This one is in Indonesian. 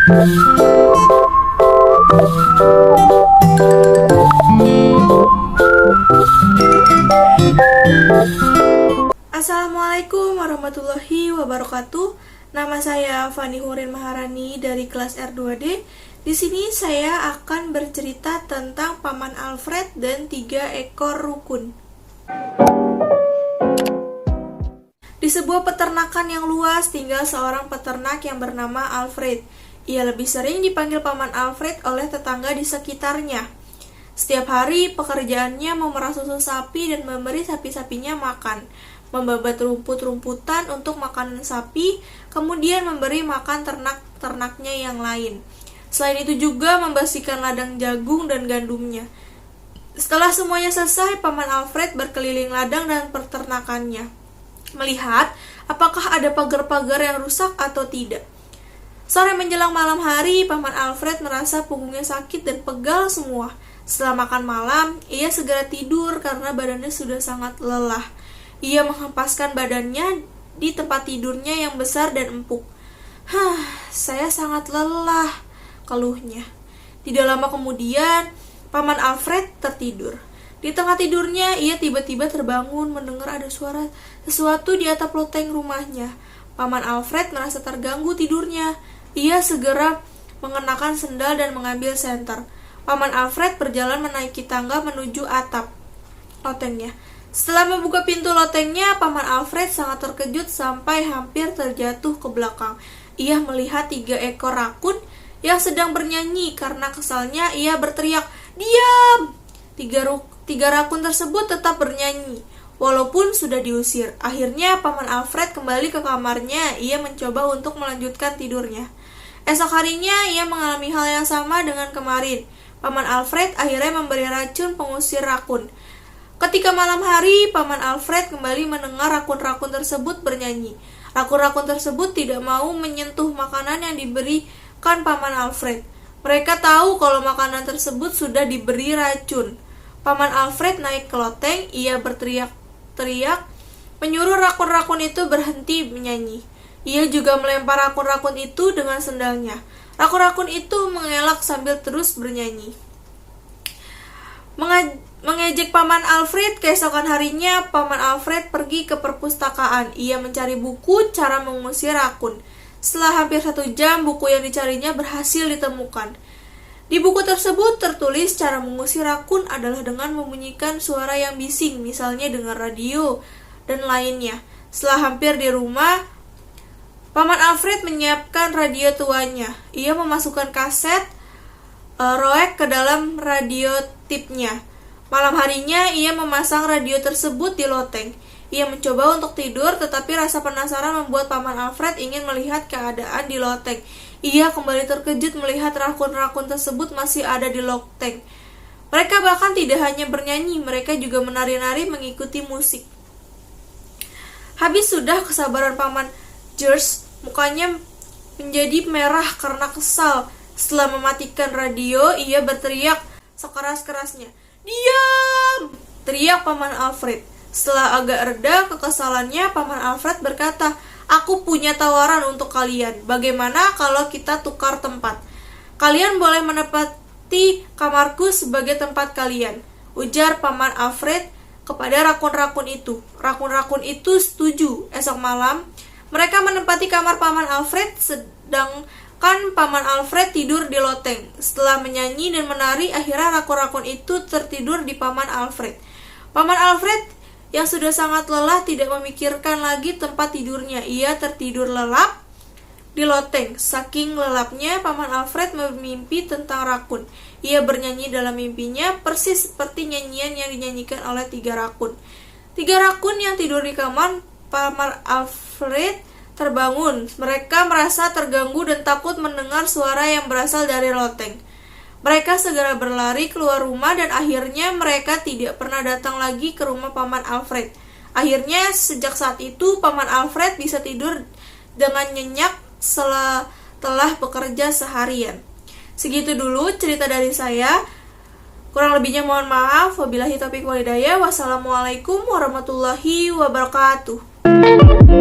Assalamualaikum warahmatullahi wabarakatuh. Nama saya Fani Hurin Maharani dari kelas R2D. Di sini saya akan bercerita tentang Paman Alfred dan 3 ekor rukun. Di sebuah peternakan yang luas tinggal seorang peternak yang bernama Alfred. Ia lebih sering dipanggil Paman Alfred oleh tetangga di sekitarnya. Setiap hari pekerjaannya memerah susu sapi dan memberi sapi-sapinya makan, membabat rumput-rumputan untuk makanan sapi, kemudian memberi makan ternak-ternaknya yang lain. Selain itu juga membersihkan ladang jagung dan gandumnya. Setelah semuanya selesai, Paman Alfred berkeliling ladang dan peternakannya, melihat apakah ada pagar-pagar yang rusak atau tidak. Sore menjelang malam hari, Paman Alfred merasa punggungnya sakit dan pegal semua. Setelah makan malam, ia segera tidur karena badannya sudah sangat lelah. Ia menghempaskan badannya di tempat tidurnya yang besar dan empuk. Saya sangat lelah, keluhnya. Tidak lama kemudian, Paman Alfred tertidur. Di tengah tidurnya, ia tiba-tiba terbangun mendengar ada suara sesuatu di atap loteng rumahnya. Paman Alfred merasa terganggu tidurnya. Ia segera mengenakan sendal dan mengambil senter. Paman Alfred berjalan menaiki tangga menuju atap lotengnya. Setelah membuka pintu lotengnya, Paman Alfred sangat terkejut sampai hampir terjatuh ke belakang. Ia melihat 3 ekor rakun yang sedang bernyanyi. Karena kesalnya, ia berteriak, "Diam!" Tiga rakun tersebut tetap bernyanyi, walaupun sudah diusir. Akhirnya, Paman Alfred kembali ke kamarnya. Ia mencoba untuk melanjutkan tidurnya. Esok harinya, ia mengalami hal yang sama dengan kemarin. Paman Alfred akhirnya memberi racun pengusir rakun. Ketika malam hari, Paman Alfred kembali mendengar rakun-rakun tersebut bernyanyi. Rakun-rakun tersebut tidak mau menyentuh makanan yang diberikan Paman Alfred. Mereka tahu kalau makanan tersebut sudah diberi racun. Paman Alfred naik ke loteng. Ia berteriak-teriak, menyuruh rakun-rakun itu berhenti menyanyi. Ia juga melempar rakun-rakun itu dengan sendalnya. Rakun-rakun itu mengelak sambil terus bernyanyi. Mengejek Paman Alfred, keesokan harinya Paman Alfred pergi ke perpustakaan. Ia mencari buku cara mengusir rakun. Setelah hampir 1 jam, buku yang dicarinya berhasil ditemukan. Di buku tersebut tertulis cara mengusir rakun adalah dengan membunyikan suara yang bising, misalnya dengan radio dan lainnya. Setelah hampir di rumah, Paman Alfred menyiapkan radio tuanya. Ia memasukkan kaset roek ke dalam radio tipnya. Malam harinya, ia memasang radio tersebut di loteng. Ia mencoba untuk tidur, tetapi rasa penasaran membuat Paman Alfred ingin melihat keadaan di loteng. Ia kembali terkejut melihat rakun-rakun tersebut masih ada di loteng. Mereka bahkan tidak hanya bernyanyi, mereka juga menari-nari mengikuti musik. Habis sudah kesabaran Paman George, mukanya menjadi merah karena kesal. Setelah mematikan radio, ia berteriak sekeras-kerasnya, "Diam!" teriak Paman Alfred. Setelah agak reda kekesalannya, Paman Alfred berkata, "Aku punya tawaran untuk kalian. Bagaimana kalau kita tukar tempat? Kalian boleh menempati kamarku sebagai tempat kalian," ujar Paman Alfred kepada rakun-rakun itu. Rakun-rakun itu setuju. Esok malam, mereka menempati kamar Paman Alfred, sedangkan Paman Alfred tidur di loteng. Setelah menyanyi dan menari, akhirnya rakun-rakun itu tertidur di Paman Alfred. Paman Alfred yang sudah sangat lelah tidak memikirkan lagi tempat tidurnya. Ia tertidur lelap di loteng. Saking lelapnya, Paman Alfred bermimpi tentang rakun. Ia bernyanyi dalam mimpinya persis seperti nyanyian yang dinyanyikan oleh 3 rakun. 3 rakun yang tidur di kamar Paman Alfred terbangun. Mereka merasa terganggu dan takut mendengar suara yang berasal dari loteng. Mereka segera berlari keluar rumah dan akhirnya mereka tidak pernah datang lagi ke rumah Paman Alfred. Akhirnya sejak saat itu Paman Alfred bisa tidur dengan nyenyak setelah bekerja seharian. Segitu dulu cerita dari saya. Kurang lebihnya mohon maaf. Wabillahi taufiq wal hidayah. Wassalamualaikum warahmatullahi wabarakatuh.